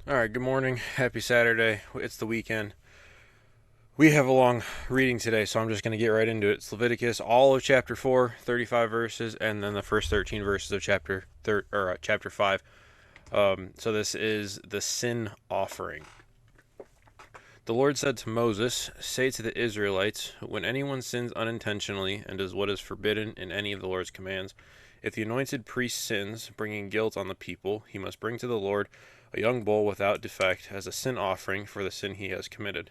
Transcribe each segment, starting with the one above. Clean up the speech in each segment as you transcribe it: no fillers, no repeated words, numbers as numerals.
All right, good morning. Happy Saturday. It's the weekend. We have a long reading today, so I'm just going to get right into it. It's Leviticus, all of chapter 4, 35 verses, and then the first 13 verses of chapter 5. So this is the sin offering. The Lord said to Moses, "Say to the Israelites, when anyone sins unintentionally and does what is forbidden in any of the Lord's commands, if the anointed priest sins, bringing guilt on the people, he must bring to the Lord a young bull without defect as a sin offering for the sin he has committed.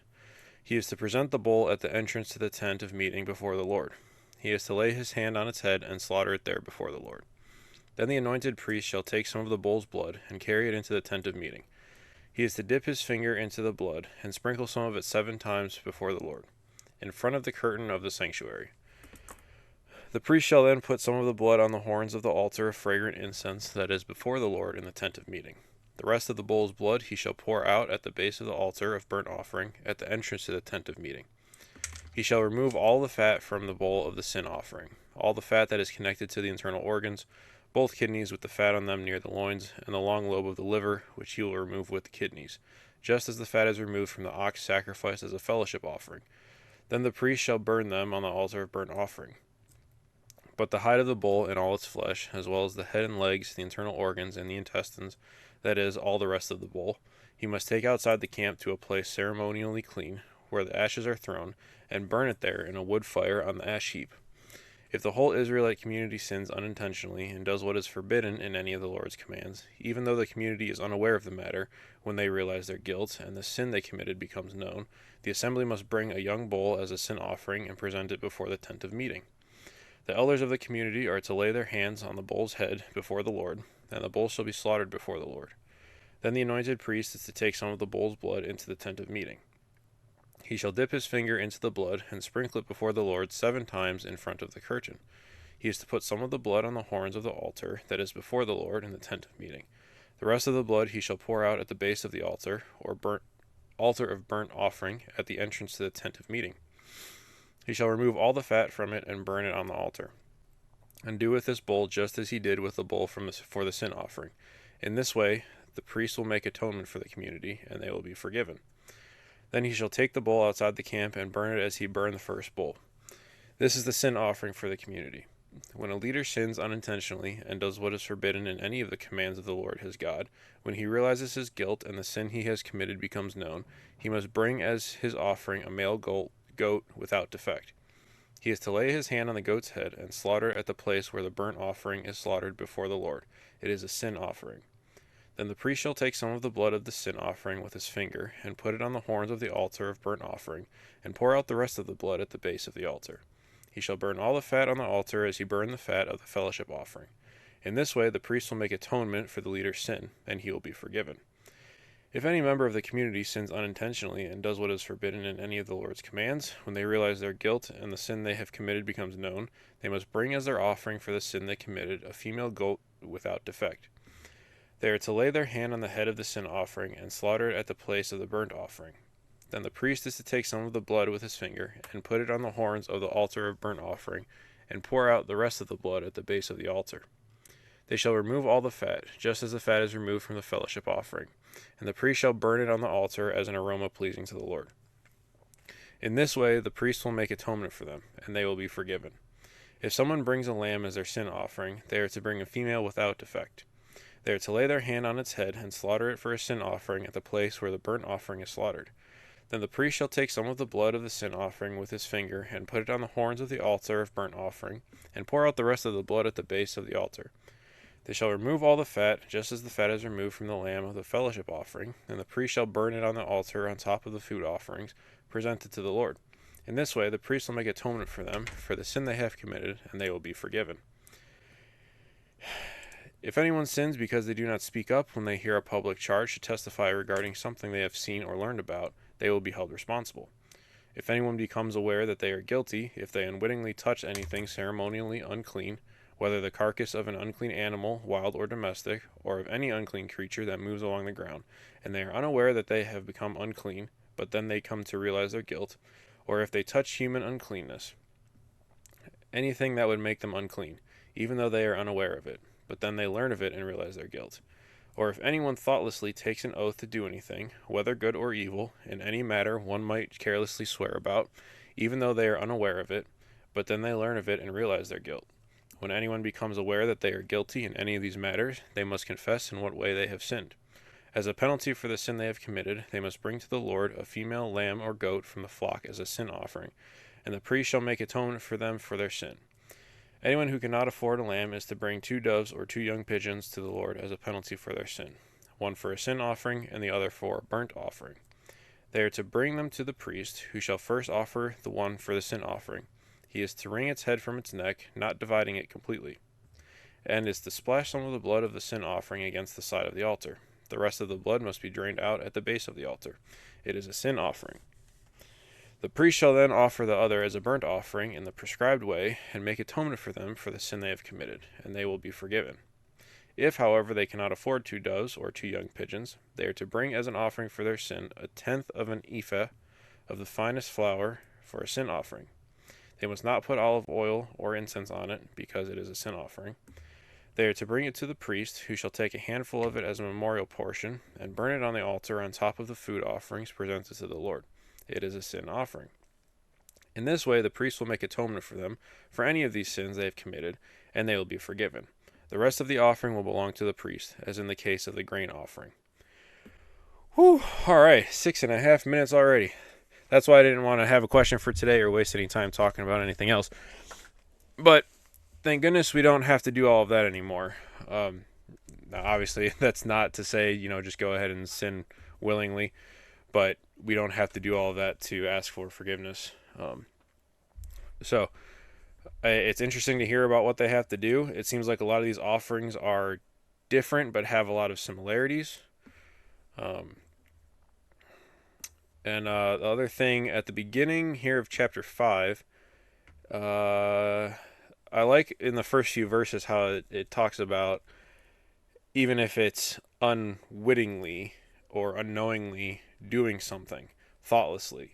He is to present the bull at the entrance to the tent of meeting before the Lord. He is to lay his hand on its head and slaughter it there before the Lord. Then the anointed priest shall take some of the bull's blood and carry it into the tent of meeting. He is to dip his finger into the blood and sprinkle some of it 7 times before the Lord, in front of the curtain of the sanctuary. The priest shall then put some of the blood on the horns of the altar of fragrant incense that is before the Lord in the tent of meeting. The rest of the bull's blood he shall pour out at the base of the altar of burnt offering at the entrance to the tent of meeting. He shall remove all the fat from the bowl of the sin offering, all the fat that is connected to the internal organs, both kidneys with the fat on them near the loins, and the long lobe of the liver, which he will remove with the kidneys, just as the fat is removed from the ox sacrificed as a fellowship offering. Then the priest shall burn them on the altar of burnt offering. But the hide of the bull and all its flesh, as well as the head and legs, the internal organs, and the intestines, that is, all the rest of the bull, he must take outside the camp to a place ceremonially clean, where the ashes are thrown, and burn it there in a wood fire on the ash heap. If the whole Israelite community sins unintentionally and does what is forbidden in any of the Lord's commands, even though the community is unaware of the matter, when they realize their guilt and the sin they committed becomes known, the assembly must bring a young bull as a sin offering and present it before the tent of meeting. The elders of the community are to lay their hands on the bull's head before the Lord, and the bull shall be slaughtered before the Lord. Then the anointed priest is to take some of the bull's blood into the tent of meeting. He shall dip his finger into the blood and sprinkle it before the Lord 7 times in front of the curtain. He is to put some of the blood on the horns of the altar that is before the Lord in the tent of meeting. The rest of the blood he shall pour out at the base of the altar of burnt offering at the entrance to the tent of meeting. He shall remove all the fat from it and burn it on the altar, and do with this bull just as he did with the bull for the sin offering. In this way, the priest will make atonement for the community, and they will be forgiven. Then he shall take the bull outside the camp and burn it as he burned the first bull. This is the sin offering for the community. When a leader sins unintentionally and does what is forbidden in any of the commands of the Lord his God, when he realizes his guilt and the sin he has committed becomes known, he must bring as his offering a male goat without defect. He is to lay his hand on the goat's head and slaughter it at the place where the burnt offering is slaughtered before the Lord. It is a sin offering. Then the priest shall take some of the blood of the sin offering with his finger, and put it on the horns of the altar of burnt offering, and pour out the rest of the blood at the base of the altar. He shall burn all the fat on the altar as he burned the fat of the fellowship offering. In this way the priest will make atonement for the leader's sin, and he will be forgiven. If any member of the community sins unintentionally and does what is forbidden in any of the Lord's commands, when they realize their guilt and the sin they have committed becomes known, they must bring as their offering for the sin they committed a female goat without defect. They are to lay their hand on the head of the sin offering and slaughter it at the place of the burnt offering. Then the priest is to take some of the blood with his finger and put it on the horns of the altar of burnt offering, and pour out the rest of the blood at the base of the altar. They shall remove all the fat, just as the fat is removed from the fellowship offering, and the priest shall burn it on the altar as an aroma pleasing to the Lord. In this way the priest will make atonement for them, and they will be forgiven. If someone brings a lamb as their sin offering, they are to bring a female without defect. They are to lay their hand on its head and slaughter it for a sin offering at the place where the burnt offering is slaughtered. Then the priest shall take some of the blood of the sin offering with his finger and put it on the horns of the altar of burnt offering, and pour out the rest of the blood at the base of the altar. They shall remove all the fat, just as the fat is removed from the lamb of the fellowship offering, and the priest shall burn it on the altar on top of the food offerings presented to the Lord. In this way the priest will make atonement for them for the sin they have committed, and they will be forgiven. If anyone sins because they do not speak up when they hear a public charge to testify regarding something they have seen or learned about, they will be held responsible. If anyone becomes aware that they are guilty, if they unwittingly touch anything ceremonially unclean, whether the carcass of an unclean animal, wild or domestic, or of any unclean creature that moves along the ground, and they are unaware that they have become unclean, but then they come to realize their guilt, or if they touch human uncleanness, anything that would make them unclean, even though they are unaware of it, but then they learn of it and realize their guilt, Or if anyone thoughtlessly takes an oath to do anything, whether good or evil, in any matter one might carelessly swear about, even though they are unaware of it, but then they learn of it and realize their guilt. When anyone becomes aware that they are guilty in any of these matters, they must confess in what way they have sinned. As a penalty for the sin they have committed, they must bring to the Lord a female lamb or goat from the flock as a sin offering, and the priest shall make atonement for them for their sin. Anyone who cannot afford a lamb is to bring 2 doves or 2 young pigeons to the Lord as a penalty for their sin, one for a sin offering and the other for a burnt offering. They are to bring them to the priest, who shall first offer the one for the sin offering. He is to wring its head from its neck, not dividing it completely, and is to splash some of the blood of the sin offering against the side of the altar. The rest of the blood must be drained out at the base of the altar. It is a sin offering. The priest shall then offer the other as a burnt offering in the prescribed way, and make atonement for them for the sin they have committed, and they will be forgiven. If, however, they cannot afford 2 doves or 2 young pigeons, they are to bring as an offering for their sin a tenth of an ephah of the finest flour for a sin offering. They must not put olive oil or incense on it, because it is a sin offering. They are to bring it to the priest, who shall take a handful of it as a memorial portion, and burn it on the altar on top of the food offerings presented to the Lord. It is a sin offering. In this way, the priest will make atonement for them for any of these sins they have committed, and they will be forgiven. The rest of the offering will belong to the priest, as in the case of the grain offering. Whew, alright, 6.5 minutes already. That's why I didn't want to have a question for today or waste any time talking about anything else. But thank goodness we don't have to do all of that anymore. Now obviously, that's not to say, just go ahead and sin willingly, but we don't have to do all of that to ask for forgiveness. So it's interesting to hear about what they have to do. It seems like a lot of these offerings are different but have a lot of similarities. And the other thing at the beginning here of chapter 5, I like in the first few verses how it talks about even if it's unwittingly or unknowingly doing something thoughtlessly.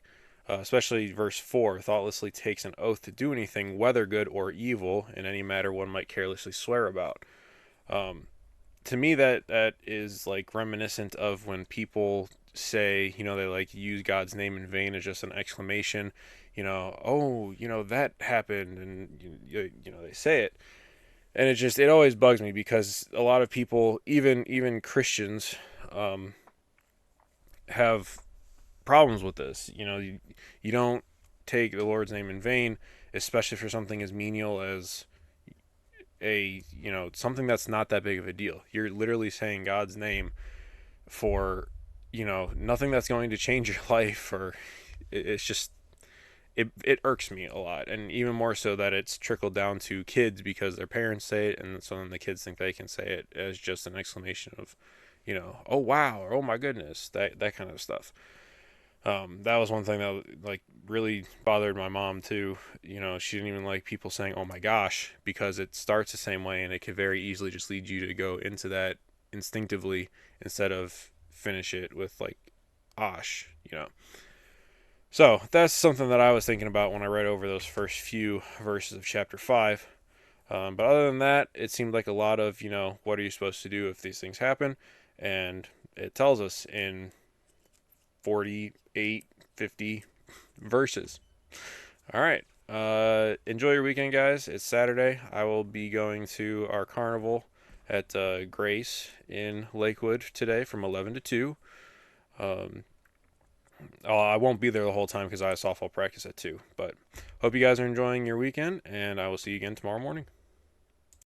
Especially verse 4, thoughtlessly takes an oath to do anything, whether good or evil, in any matter one might carelessly swear about. To me, that is like reminiscent of when people say, they like use God's name in vain as just an exclamation, that happened, and they say it, and it always bugs me because a lot of people, even Christians, have problems with this. You don't take the Lord's name in vain, especially for something as menial as something that's not that big of a deal. You're literally saying God's name for, nothing that's going to change your life, or it's just, it irks me a lot. And even more so that it's trickled down to kids because their parents say it, and so then the kids think they can say it as just an exclamation of, oh wow, or oh my goodness, that kind of stuff. That was one thing that really bothered my mom too. She didn't even like people saying "oh my gosh" because it starts the same way, and it could very easily just lead you to go into that instinctively instead of finish it with "osh." So that's something that I was thinking about when I read over those first few verses of chapter 5. But other than that, it seemed like a lot of what are you supposed to do if these things happen, and it tells us in 48, 50 verses. All right. Enjoy your weekend, guys. It's Saturday. I will be going to our carnival at Grace in Lakewood today from 11 to 2. I won't be there the whole time because I have softball practice at 2. But hope you guys are enjoying your weekend, and I will see you again tomorrow morning.